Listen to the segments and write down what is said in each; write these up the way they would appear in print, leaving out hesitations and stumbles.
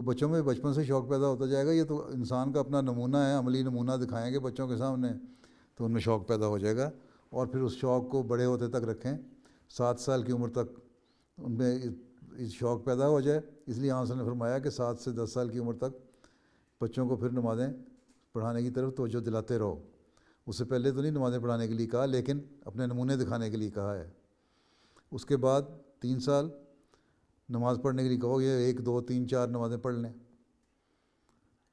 بچوں میں بچپن سے شوق پیدا ہوتا جائے گا. یہ تو انسان کا اپنا نمونہ ہے, عملی نمونہ دکھائیں گے بچوں کے سامنے تو ان میں شوق پیدا ہو جائے گا. اور پھر اس شوق کو بڑے ہوتے تک رکھیں, 7 سال کی عمر تک ان میں شوق پیدا ہو جائے. اس لیے آپ نے فرمایا کہ 7 سے 10 سال کی عمر تک بچوں کو پھر نمازیں پڑھانے کی طرف توجہ دلاتے رہو. اس سے پہلے تو نہیں نمازیں پڑھانے کے لیے کہا, لیکن اپنے نمونے دکھانے کے لیے کہا ہے. اس کے بعد 3 سال نماز پڑھنے کے لیے کہو, یہ 1 2 3 4 نمازیں پڑھ لیں.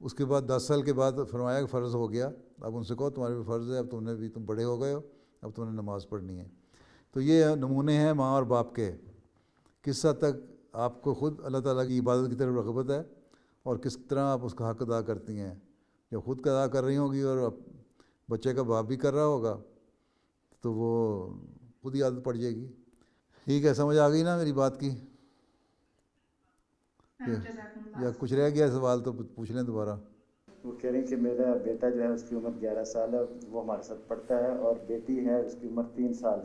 اس کے بعد 10 سال کے بعد فرمایا کہ فرض ہو گیا, اب ان سے کہو تمہارے بھی فرض ہے, اب تم بڑے ہو گئے ہو, اب تم نے نماز پڑھنی ہے. تو یہ نمونے ہیں ماں اور باپ کے, کس حد تک آپ کو خود اللہ تعالیٰ کی عبادت کی طرف رغبت ہے اور کس طرح آپ اس کا حق ادا کرتی ہیں. جب خود کا ادا کر رہی ہوں گی اور بچے کا باپ بھی کر رہا ہوگا تو وہ خود ہی عادت پڑ جائے گی. ٹھیک ہے, سمجھ آ گئی نا میری بات کی؟ جزاکم اللہ یا کچھ رہ خیر۔ گیا سوال تو پوچھ لیں دوبارہ. وہ کہہ رہی ہیں کہ میرا بیٹا جو ہے اس کی عمر 11 سال ہے, وہ ہمارے ساتھ پڑھتا ہے, اور بیٹی ہے اس کی عمر 3 سال.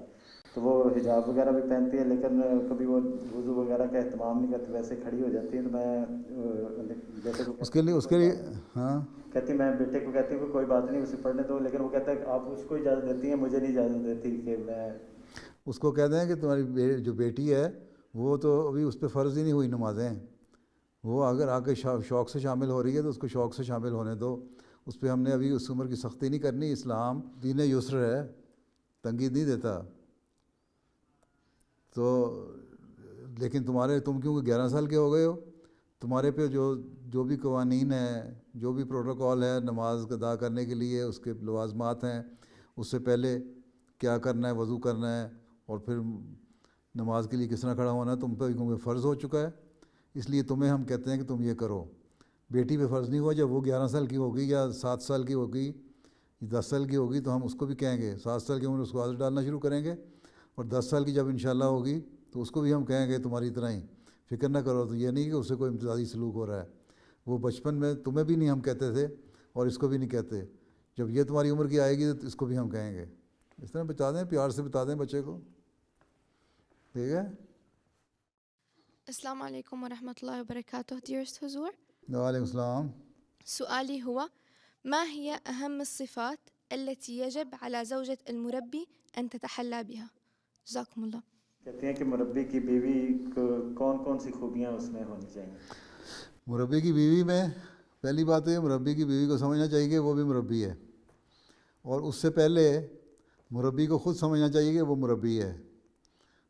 تو وہ حجاب وغیرہ بھی پہنتی ہے, لیکن کبھی وہ وضو وغیرہ کا اہتمام نہیں کرتی, ویسے کھڑی ہو جاتی ہے. تو میں بیٹے کو اس کہتی کے ہوں لیے کہ اس کوئی کے لیے بات نہیں, ہاں, کہتی میں بیٹے کو کہتی ہوں کہ کوئی بات نہیں اسے پڑھنے دو, لیکن وہ کہتا ہے کہ آپ اس کو اجازت دیتی ہیں, مجھے نہیں اجازت دیتی کہ میں. اس کو کہتے ہیں کہ تمہاری جو بیٹی ہے وہ تو ابھی اس پہ فرض ہی نہیں ہوئی نمازیں, وہ اگر آ کے شوق سے شامل ہو رہی ہے تو اس کو شوق سے شامل ہونے دو. اس پہ ہم نے ابھی اس عمر کی سختی نہیں کرنی. اسلام دین یسر ہے, تنگی نہیں دیتا. تو لیکن تم کیونکہ 11 سال کے ہو گئے ہو, تمہارے پہ جو بھی قوانین ہیں, جو بھی پروٹوکول ہے نماز ادا کرنے کے لیے, اس کے لوازمات ہیں, اس سے پہلے کیا کرنا ہے, وضو کرنا ہے, اور پھر نماز کے لیے کس طرح کھڑا ہونا ہے, تم پہ کیونکہ فرض ہو چکا ہے. اس لیے تمہیں ہم کہتے ہیں کہ تم یہ کرو. بیٹی پہ فرض نہیں ہوا. جب وہ 11 سال کی ہوگی یا 7 سال کی ہوگی, 10 سال کی ہوگی, تو ہم اس کو بھی کہیں گے. 7 سال کی عمر اس کو عادت ڈالنا شروع کریں گے, اور 10 سال کی جب انشاءاللہ ہوگی تو اس کو بھی ہم کہیں گے تمہاری طرح ہی فکر نہ کرو. تو یہ نہیں کہ اس سے کوئی امتیازی سلوک ہو رہا ہے. وہ بچپن میں تمہیں بھی نہیں ہم کہتے تھے اور اس کو بھی نہیں کہتے. جب یہ تمہاری عمر کی آئے گی تو اس کو بھی ہم کہیں گے. اس طرح بتا دیں, پیار سے بتا دیں بچے کو. ٹھیک ہے. السلام عليكم ورحمة الله وبركاته. Dearest Huzur, وعلیکم السلام. سؤالي هو: ما هي أهم الصفات التي يجب على زوجة المربي أن تتحلى بها؟ جزاكم الله. کہتی ہیں کہ مربی کی بیوی کو کون کون سی خوبیاں اس میں ہونی چاہیے. مربی کی بیوی میں پہلی بات ہے, مربی کی بیوی کو سمجھنا چاہیے کہ وہ بھی مربی ہے, اور اس سے پہلے مربی کو خود سمجھنا چاہیے کہ وہ مربی ہے.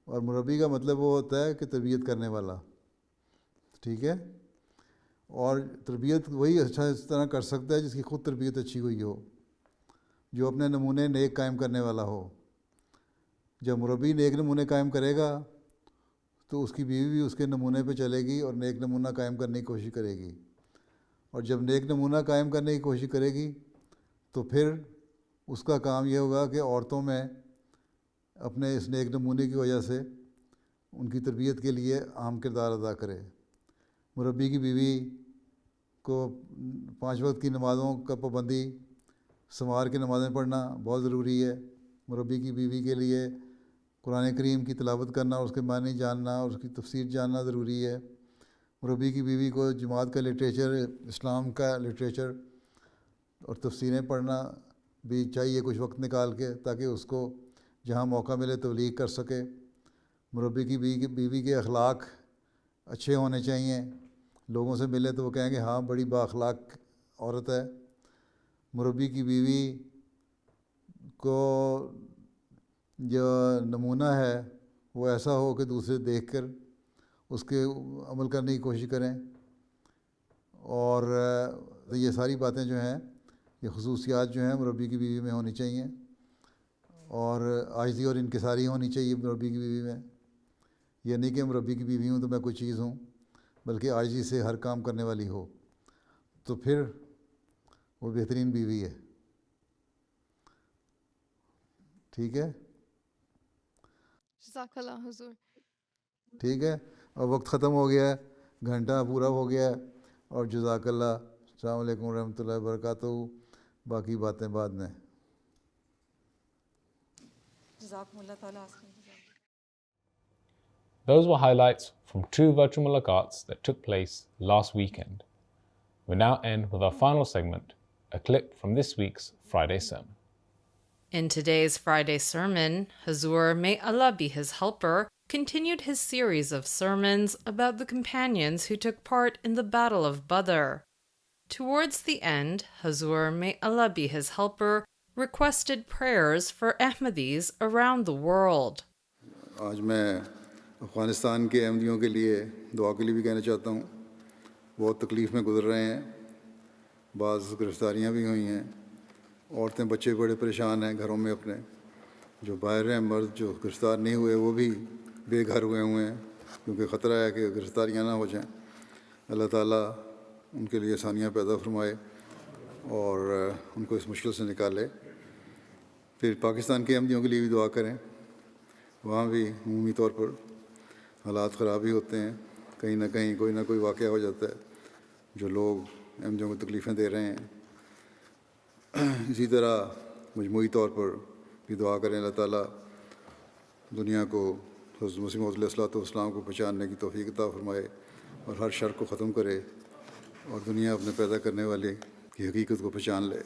اور مربی کا مطلب وہ ہوتا ہے کہ تربیت کرنے والا. ٹھیک ہے. اور تربیت وہی اچھا اس طرح کر سکتا ہے جس کی خود تربیت اچھی ہوئی ہو, جو اپنے نمونے نیک قائم کرنے والا ہو. جب مربی نیک نمونے قائم کرے گا تو اس کی بیوی بھی اس کے نمونے پہ چلے گی اور نیک نمونہ قائم کرنے کی کوشش کرے گی. اور جب نیک نمونہ قائم کرنے کی کوشش کرے گی تو پھر اس کا کام یہ ہوگا کہ عورتوں میں اپنے اس نیک نمونے کی وجہ سے ان کی تربیت کے لیے اہم کردار ادا کرے. مربی کی بیوی کو 5 وقت کی نمازوں کا پابندی, سنوار کے نمازیں پڑھنا بہت ضروری ہے. مربی کی بیوی کے لیے قرآن کریم کی تلاوت کرنا, اس کے معنی جاننا اور اس کی تفسیر جاننا ضروری ہے. مربی کی بیوی کو جماعت کا لٹریچر, اسلام کا لٹریچر اور تفسیریں پڑھنا بھی چاہیے کچھ وقت نکال کے, تاکہ اس کو جہاں موقع ملے تبلیغ کر سکے. مربی کی بیوی کے اخلاق اچھے ہونے چاہیے. لوگوں سے ملے تو وہ کہیں گے ہاں بڑی با اخلاق عورت ہے. مربی کی بیوی کو جو نمونہ ہے وہ ایسا ہو کہ دوسرے دیکھ کر اس کے عمل کرنے کی کوشش کریں. اور یہ ساری باتیں جو ہیں, یہ خصوصیات جو ہیں مربی کی بیوی میں ہونی چاہیے. اور عاجزی اور انکساری ہونی چاہیے مربی کی بیوی میں. یہ نہیں کہ مربی کی بیوی ہوں تو میں کوئی چیز ہوں, بلکہ عاجزی سے ہر کام کرنے والی ہو, تو پھر وہ بہترین بیوی ہے. ٹھیک ہے. جزاك الله حضور. ٹھیک ہے. اور وقت ختم ہو گیا ہے, گھنٹہ پورا ہو گیا ہے. اور جزاک اللہ. السلام علیکم ورحمۃ اللہ وبرکاتہ. باقی باتیں بعد میں. جزاکم اللہ تعالیٰ. Those were highlights from 2 virtual mulaqats that took place last weekend. We now end with our final segment, a clip from this week's Friday sermon. In today's Friday sermon, Hazur, may Allah be his helper, continued his series of sermons about the companions who took part in the Battle of Badr. Towards the end, Hazur, may Allah be his helper, requested prayers for Ahmadis around the world. آج میں افغانستان کے احمدیوں کے لیے دعا کے لیے بھی کہنا چاہتا ہوں. بہت تکلیف میں گزر رہے ہیں, بعض گرفتاریاں بھی ہوئی ہیں, عورتیں بچے بڑے پریشان ہیں گھروں میں اپنے, جو باہر ہیں مرد جو گرفتار نہیں ہوئے وہ بھی بے گھر ہوئے ہیں کیونکہ خطرہ ہے کہ گرفتاریاں نہ ہو جائیں. اللہ تعالیٰ ان کے لیے آسانیاں پیدا فرمائے اور ان کو اس مشکل سے نکالے. پھر پاکستان کے احمدیوں کے لیے بھی دعا کریں. وہاں بھی عمومی طور پر حالات خراب ہی ہوتے ہیں, کہیں نہ کہیں کوئی نہ کوئی واقعہ ہو جاتا ہے جو لوگ احمدیوں کو تکلیفیں دے رہے ہیں. اسی طرح مجموعی طور پر بھی دعا کریں اللہ تعالیٰ دنیا کو حضرت مسیح موعود علیہ الصلوۃ والسلام کو پہچاننے کی توفیق عطا فرمائے اور ہر شر کو ختم کرے اور دنیا اپنے پیدا کرنے والے کی حقیقت کو پہچان لے.